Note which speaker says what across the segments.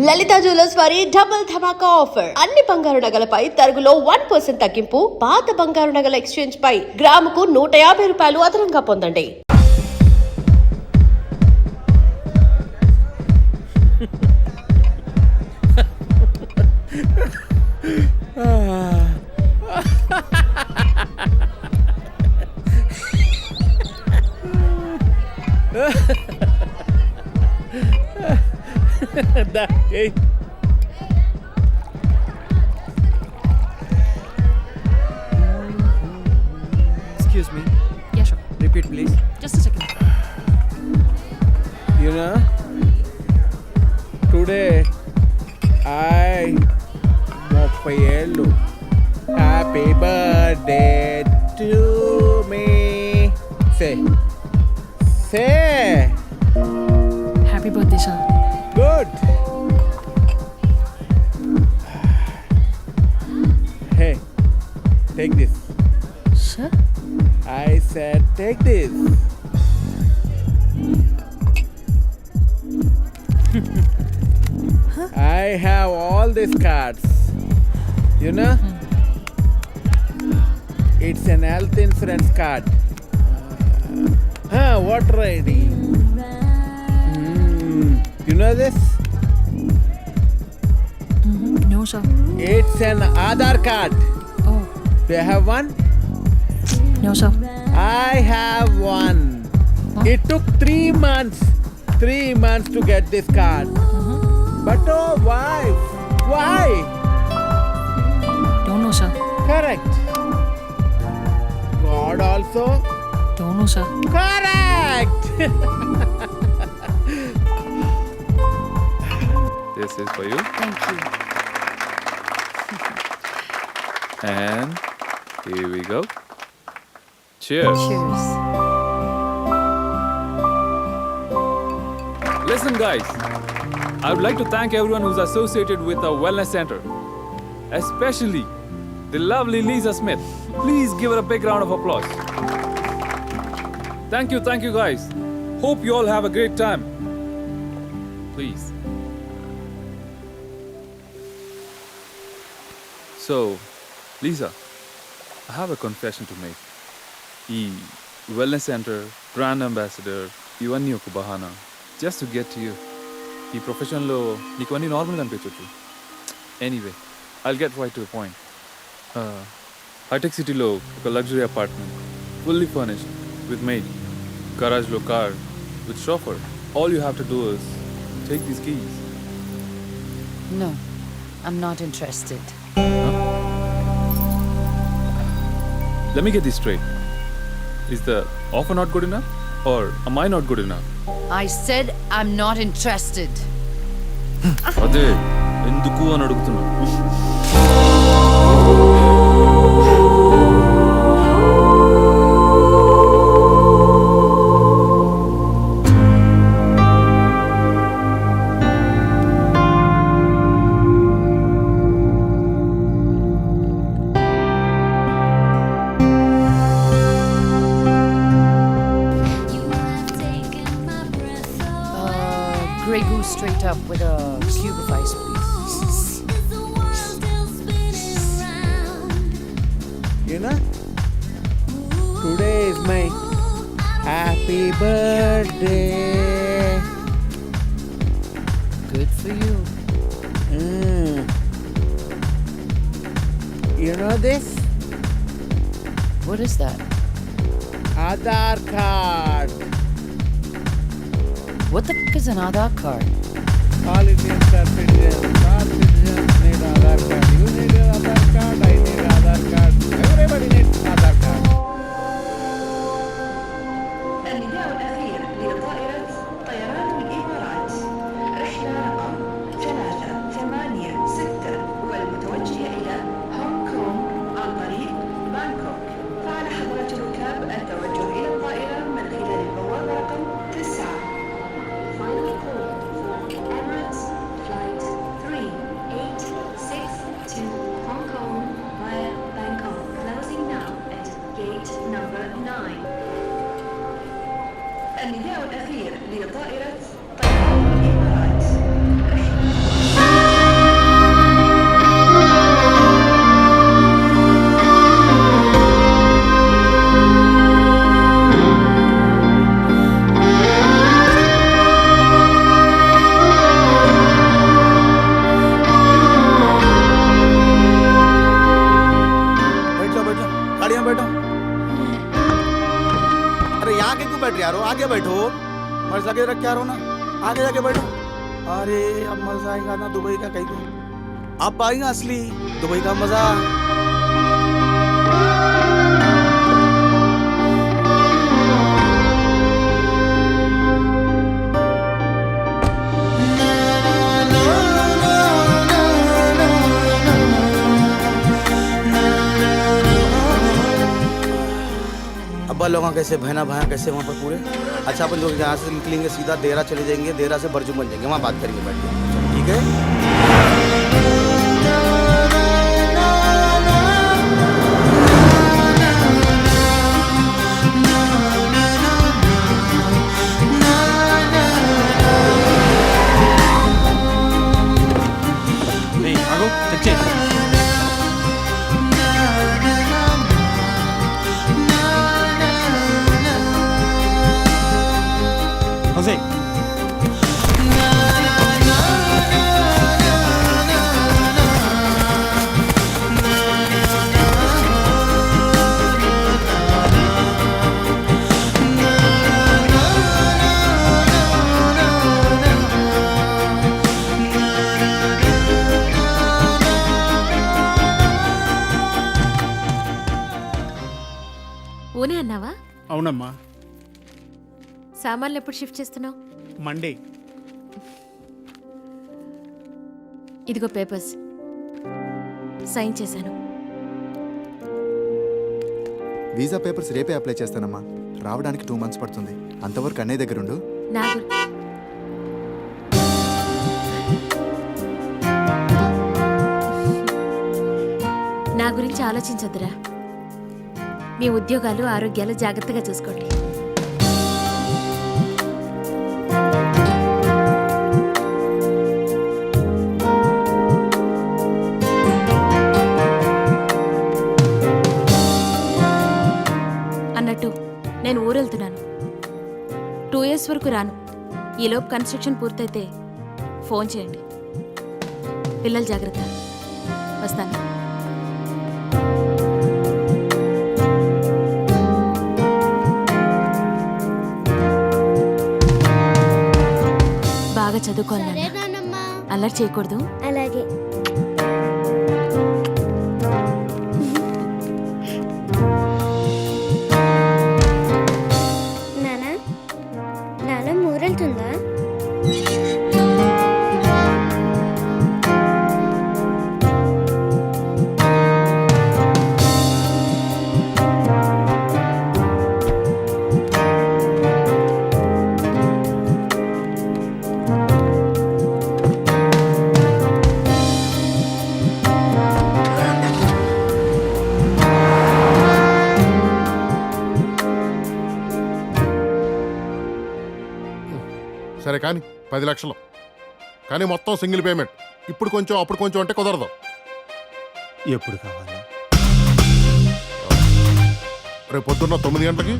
Speaker 1: లలిత jewellers వారి double ధమాకా offer. అన్ని బంగారు నగలపై తరుగులో 1% తగ్గింపు. పాత బంగారు నగల ఎక్స్చేంజ్ పై గ్రాముకు 150 రూపాయలు అదనంగా పొందండి.
Speaker 2: Hey.
Speaker 3: Excuse me.
Speaker 4: Yeah, sure.
Speaker 3: Repeat, please.
Speaker 4: Just a second.
Speaker 2: You know, today I Mopayello. Happy birthday to me. Say.
Speaker 4: Happy birthday, sir.
Speaker 2: Good. Hey, take this.
Speaker 4: Sir?
Speaker 2: I said take this. I have all these cards. You know? It's an health insurance card. Water ID. You know this?
Speaker 4: No, sir.
Speaker 2: It's an Aadhaar card.
Speaker 4: Oh,
Speaker 2: Do you have one?
Speaker 4: no, sir.
Speaker 2: I have one.
Speaker 4: Huh?
Speaker 2: It took 3 months. 3 months to get this card. But oh, why? Why?
Speaker 4: Don't know, sir.
Speaker 2: Correct. God also?
Speaker 4: Don't know, sir.
Speaker 2: Correct.
Speaker 5: This is for you.
Speaker 4: Thank you.
Speaker 5: And here we go. Cheers.
Speaker 4: Cheers.
Speaker 5: Listen, guys. I would like to thank everyone who's associated with our wellness center, especially the lovely Lisa Smith. Please give her a big round of applause. Thank you, guys. Hope you all have a great time. Please. So, Lisa, I have a confession to make. ఈ wellness centre brand ambassador ఇవన్నీ ఒక బహానా just to get you. ఈ ప్రొఫెషన్లో నీకు అన్నీ నార్మల్గా అనిపించవచ్చు. Anyway I get right to the point. Hitech సిటీలో ఒక luxury apartment fully furnished with maid, గరాజ్లో car with chauffeur. All you have to do is take these keys.
Speaker 4: No, I'm not interested.
Speaker 5: Let me get this straight. Is the offer not good enough? Or am I not good enough?
Speaker 4: I said I'm not interested.
Speaker 5: అదే ఎందుకు అని అడుగుతున్నా.
Speaker 4: Grey Goose straight up with a cube of ice, please.
Speaker 2: You know, today is my happy birthday.
Speaker 4: Good for you.
Speaker 2: You know this?
Speaker 4: What is that?
Speaker 2: Aadhaar card.
Speaker 4: What the f*** is an Aadhaar card?
Speaker 2: All Indians are citizens. All citizens need Aadhaar card. You need Aadhaar card. I need Aadhaar card. Everybody needs Aadhaar card.
Speaker 6: النداء الأخير لطائرة طيران الإمارات رحلة رقم 386 والمتوجهة إلى هونغ كونغ عن طريق بانكوك. فعلى حضرة الركاب التوجه إلى الطائرة من خلال البوابة رقم 9. Final call for Emirates Flight 3.
Speaker 7: Purse लगे रख के आ रहा हूँ ना, आगे जाके बैठो। अरे अब मजा आएगा ना दुबई का कहीं को। अब आएगा असली दुबई का मजा। अब्बा लोग कैसे बहना भाया कैसे वहाँ पर पूरे। अच्छा अपन लोग यहाँ से निकलेंगे सीधा देहरा चले जाएंगे, देहरा से बरजू बन जाएंगे, वहाँ बात करेंगे बैठ के, ठीक है।
Speaker 3: Hey, ఆగు, చెక్ చేయి. Jose.
Speaker 8: ఊనే అన్నావా?
Speaker 9: అవునమ్మా.
Speaker 8: సామాన్లు ఎప్పుడు షిఫ్ట్ చేస్తున్నావు?
Speaker 9: మండే.
Speaker 8: ఇదిగో పేపర్స్, సైన్ చేశాను.
Speaker 10: వీసా పేపర్స్ రేపే అప్లై చేస్తానమ్మా. రావడానికి 2 months పడుతుంది. అంతవరకు అన్నయ్య దగ్గరుండు.
Speaker 8: నా గురించి ఆలోచించొద్దురా. మీ ఉద్యోగాలు ఆరోగ్యాలు జాగ్రత్తగా చూసుకోండి. అన్నట్టు నేను ఊరెళ్తున్నాను. 2 years వరకు రాను. ఈలోపు కన్స్ట్రక్షన్ పూర్తయితే ఫోన్ చేయండి. పిల్లలు జాగ్రత్త. వస్తాను. బాగా చదువుకోవాలి. అల్లరి చేయకూడదు.
Speaker 11: అలాగే. నానా, నాన్న ఊరెళ్తుందా?
Speaker 12: సరే కానీ 10 లక్షలు కానీ మొత్తం సింగిల్ పేమెంట్. ఇప్పుడు కొంచెం అప్పుడు కొంచెం అంటే కుదరదు.
Speaker 9: ఎప్పుడు కావాలి?
Speaker 12: రేపు పొద్దున్న 9 గంటలకి.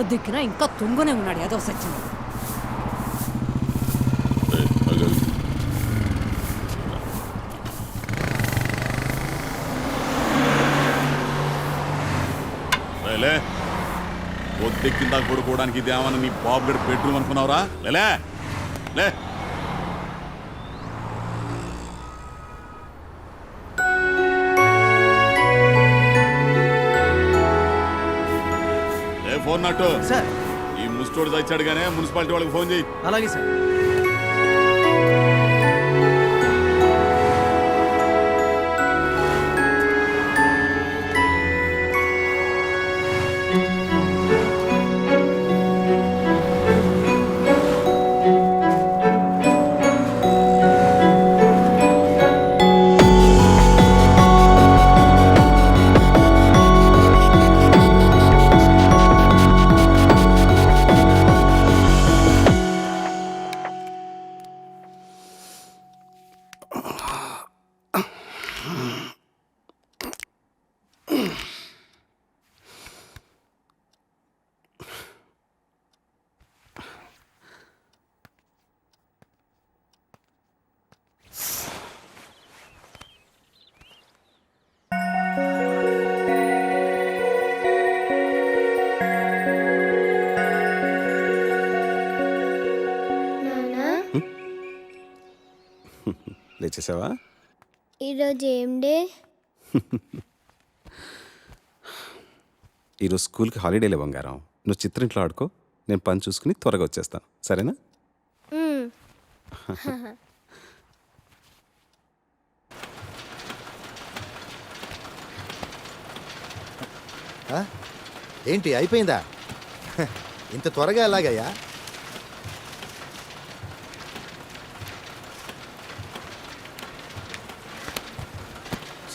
Speaker 4: పొద్దుకినా ఇంకా తుంగునే ఉన్నాడు ఏదో సచ్చింది.
Speaker 12: లే పొద్దెక్కిందా పడుకోవడానికి ఇదేమన్నా నీ బాబు గడి బెడ్రూమ్ అనుకున్నావురా? లే లే ఫోన్ నట్టు
Speaker 7: సార్
Speaker 12: ఈ ముస్టోడు తెచ్చాడు కానీ మున్సిపాలిటీ వాళ్ళకి ఫోన్ చేయి.
Speaker 7: అలాగే సార్.
Speaker 9: లేచేసావా?
Speaker 11: ఈరోజు ఏం డే?
Speaker 9: ఈరోజు స్కూల్కి హాలిడేలే బంగారం. నువ్వు చిత్రింట్లో ఆడుకో, నేను పని చూసుకుని త్వరగా వచ్చేస్తాను, సరేనా?
Speaker 7: ఏంటి అయిపోయిందా? ఇంత త్వరగా ఎలాగయ్యా?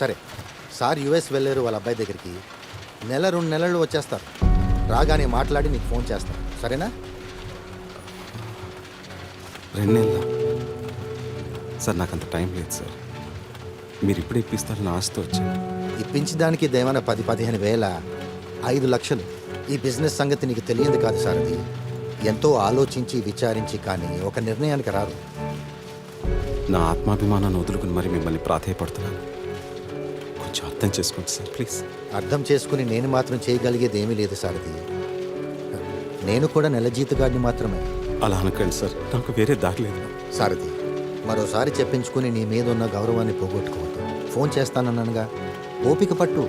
Speaker 7: సరే, సార్ యుఎస్ వెళ్ళారు వాళ్ళ అబ్బాయి దగ్గరికి. 1-2 నెలలు వచ్చేస్తారు. రాగానే మాట్లాడి నీకు ఫోన్ చేస్తాను, సరేనా?
Speaker 9: 2 నెలలా? సార్ నాకు అంత టైం లేదు సార్. మీరు ఇప్పుడు ఇప్పిస్తారని ఆశతో వచ్చాను.
Speaker 7: ఇప్పించడానికి దేమైనా 10-15 వేల, 5 లక్షలు. ఈ బిజినెస్ సంగతి నీకు తెలియదు కాదు సార్. అది ఎంతో ఆలోచించి విచారించి కానీ ఒక నిర్ణయానికి రారు.
Speaker 9: నా ఆత్మాభిమానాన్ని వదులుకుని మరి మిమ్మల్ని ప్రాధేయపడుతున్నాను. కొంచెం అర్థం చేసుకోండి సార్, ప్లీజ్.
Speaker 7: అర్థం చేసుకుని నేను మాత్రం చేయగలిగేది ఏమీ లేదు సార్. అది నేను కూడా నెల జీతగాడిని మాత్రమే.
Speaker 9: అలా అనకండి సార్, నాకు వేరే దారి లేదు.
Speaker 7: సారథి, మరోసారి చెప్పించుకుని నీ మీద ఉన్న గౌరవాన్ని పోగొట్టుకోవద్దు. ఫోన్ చేస్తానన్నానుగా, ఓపిక పట్టు.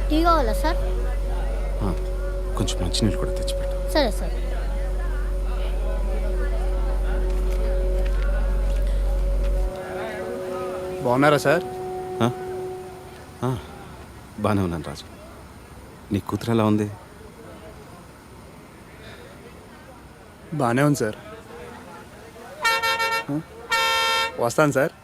Speaker 11: టీ కావాలా సార్?
Speaker 9: కొంచెం మంచినీళ్ళు కూడా తెచ్చిపెట్టు.
Speaker 11: సరే సార్.
Speaker 3: బాగున్నారా సార్?
Speaker 9: బాగానే ఉన్నాను రాజు. నీ కూతురు ఎలా ఉంది?
Speaker 3: బాగానే ఉంది సార్. వస్తాను sir.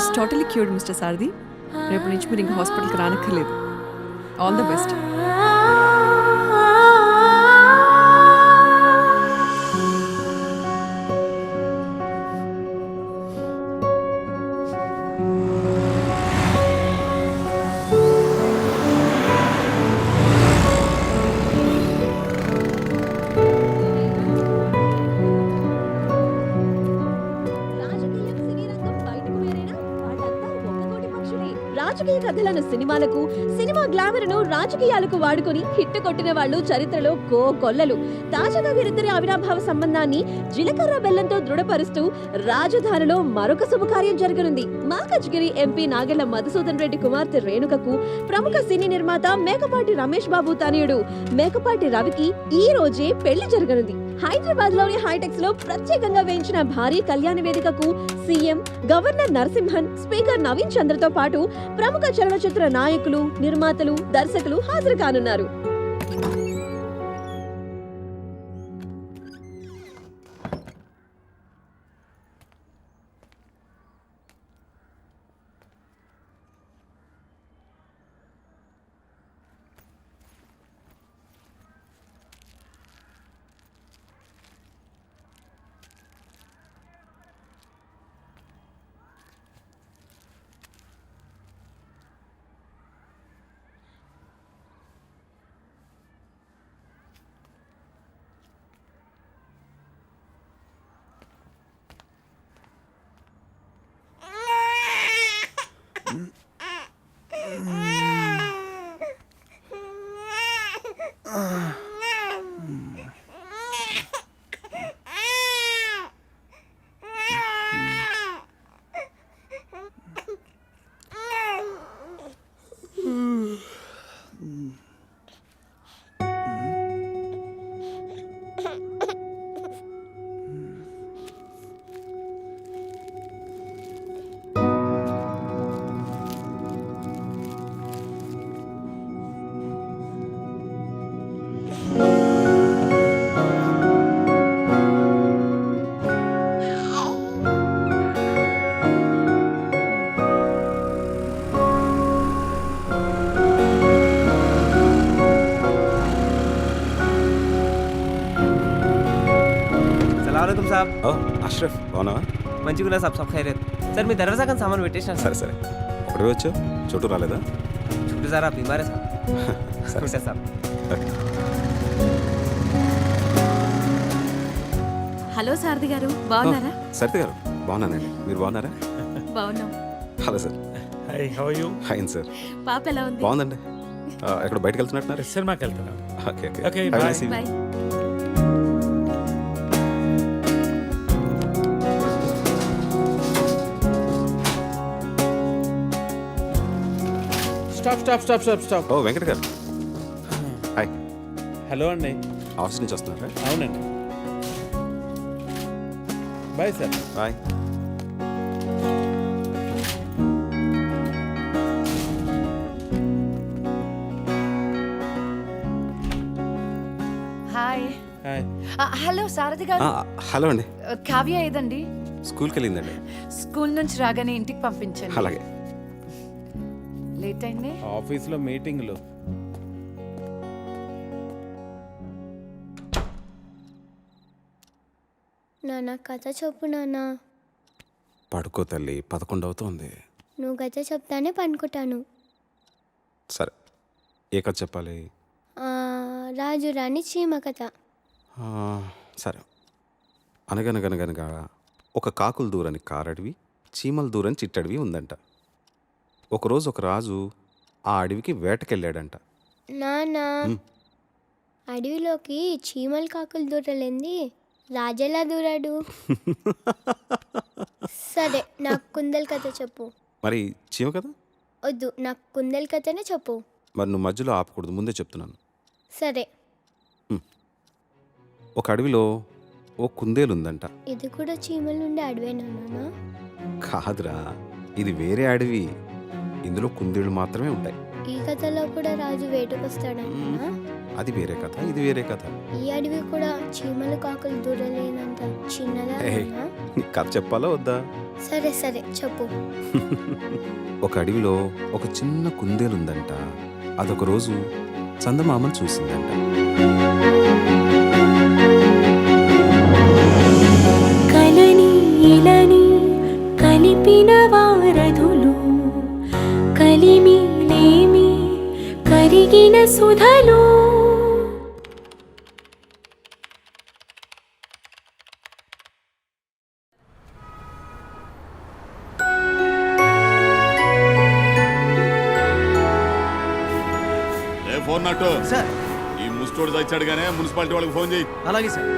Speaker 13: She's totally cured mister Sarathi. రేపు నుంచి మీరు ఇంకా హాస్పిటల్కి రానక్కర్లేదు. All the best.
Speaker 14: రాజకీయ కథలను సినిమాలకు, సినిమా గ్లామర్ను రాజకీయాలకు వాడుకొని హిట్ కొట్టిన వాళ్ళు చరిత్రలో కొల్లలు. తాజాగా వీరిద్దరి అవినాభావ సంబంధాన్ని జీలకర్ర బెల్లంతో దృఢపరుస్తూ రాజధానిలో మరొక శుభకార్యం జరగనుంది. మల్కాజ్గిరి ఎంపీ నాగెళ్ల మధుసూదన్ రెడ్డి కుమార్తె రేణుకకు ప్రముఖ సినీ నిర్మాత మేకపాటి రమేష్ బాబు తనయుడు మేకపాటి రవికి ఈ రోజే పెళ్లి జరగనుంది. హైదరాబాద్ లోని హైటెక్స్ లో ప్రత్యేకంగా వేయించిన భారీ కళ్యాణ వేదికకు CM, governor Narasimhan, speaker Naveen చంద్రతో పాటు ప్రముఖ చలనచిత్ర నాయకులు, నిర్మాతలు, దర్శకులు హాజరు కానున్నారు.
Speaker 9: అష్రఫ్ బాగున్నావా?
Speaker 15: మంచిగా సాబ్ సబ్ ఖైరేత్ సార్. మీ దర్వాజా కానీ సామాన్ పెట్టేసిన.
Speaker 9: సరే సరే, ఒకటే వచ్చావు, చుట్టూ రాలేదా?
Speaker 15: చుట్టూ సార్ ఆ బీమారే సార్. సరే సార్.
Speaker 8: హలో సారథి గారు, బాగున్నారా?
Speaker 9: సరిత గారు బాగున్నానండి, మీరు బాగున్నారా?
Speaker 8: బాగున్నాం.
Speaker 9: Hello sir.
Speaker 16: Hi, how are you?
Speaker 9: Hi sir.
Speaker 8: పాప ఎలా ఉంది?
Speaker 9: బాగుందండి. ఎక్కడ బయటకు వెళ్తున్నట్టున్నారు?
Speaker 16: సినిమాకి వెళ్తున్నాం.
Speaker 9: Okay okay
Speaker 16: okay,
Speaker 9: Have a
Speaker 16: bye.
Speaker 9: nice evening.
Speaker 8: Bye.
Speaker 16: Stop.
Speaker 9: ఓ వెంకట గారు, హాయ్.
Speaker 16: హలో అండి.
Speaker 9: ఆఫీస్ నుంచి వస్తున్నారా?
Speaker 16: అవునండి. Bye sir.
Speaker 9: Bye.
Speaker 4: Hi.
Speaker 16: Hi.
Speaker 4: Hello Sarathi గారు.
Speaker 9: హలో అండి.
Speaker 4: కావ్య ఏదండి?
Speaker 9: స్కూల్కి వెళ్ళిందండి.
Speaker 4: స్కూల్ నుంచి రాగానే ఇంటికి పంపించండి.
Speaker 9: అలాగే.
Speaker 4: లేట్ అయింది.
Speaker 16: ఆఫీస్లో మీటింగ్లు.
Speaker 11: నాన్న కథ చెప్పు నాన్న.
Speaker 9: పడుకో తల్లి, 11 అవుతోంది.
Speaker 11: నువ్వు కథ చెప్తానే పనుకుంటాను.
Speaker 9: సరే, ఏ కథ చెప్పాలి?
Speaker 11: రాజు రాణి చీమ కథ.
Speaker 9: సరే. అనగనగనగనగా ఒక కాకులు దూరని కారడవి, చీమలు దూరని చిట్టడవి ఉందంట. ఒకరోజు ఒక రాజు ఆ అడవికి వేటకెళ్ళాడంట.
Speaker 11: నాన్న, అడవిలోకి చీమలు కాకులు దూరలేంది, రాజెలా దూరాడు? సరే, నాకు కుందల కథ చెప్పు.
Speaker 9: మరి చీమ కదా?
Speaker 11: వద్దు, నాకు కుందల కథనే చెప్పు.
Speaker 9: మరి నువ్వు మధ్యలో ఆపకూడదు, ముందే చెప్తున్నాను.
Speaker 11: సరే.
Speaker 9: ఒక అడవిలో ఓ కుందేలు ఉందంట.
Speaker 11: ఇది కూడా చీమలు ఉండే అడవేనా నాన్న?
Speaker 9: కాదురా, ఇది వేరే అడవి. ఇందులో కుందేళ్ళు మాత్రమే ఉంటాయి.
Speaker 11: ఈ కథలో కూడా రాజు వేటకొస్తాడన్నా?
Speaker 9: అది వేరే కథ, ఇది వేరే కథ.
Speaker 11: ఈ అడవి కూడా చీమలు కాకులు దూరలేనంత చిన్నదా?
Speaker 9: నీకు కథ చెప్పాలా వద్దా?
Speaker 11: సరే సరే చెప్పు.
Speaker 9: ఒక అడవిలో ఒక చిన్న కుందేలు ఉందంట. అదొక రోజు చందమామను చూసిందంట.
Speaker 17: కలని ఇలని కలిపిన వారధులు కలిమి లేమి కరిగిన సుధలు.
Speaker 12: ఏ ఫోన్ నట్టు
Speaker 7: సార్
Speaker 12: ఈ ముస్టోడు తెచ్చాడు కానీ మున్సిపాలిటీ వాళ్ళకి ఫోన్ చేయి.
Speaker 7: అలాగే సార్.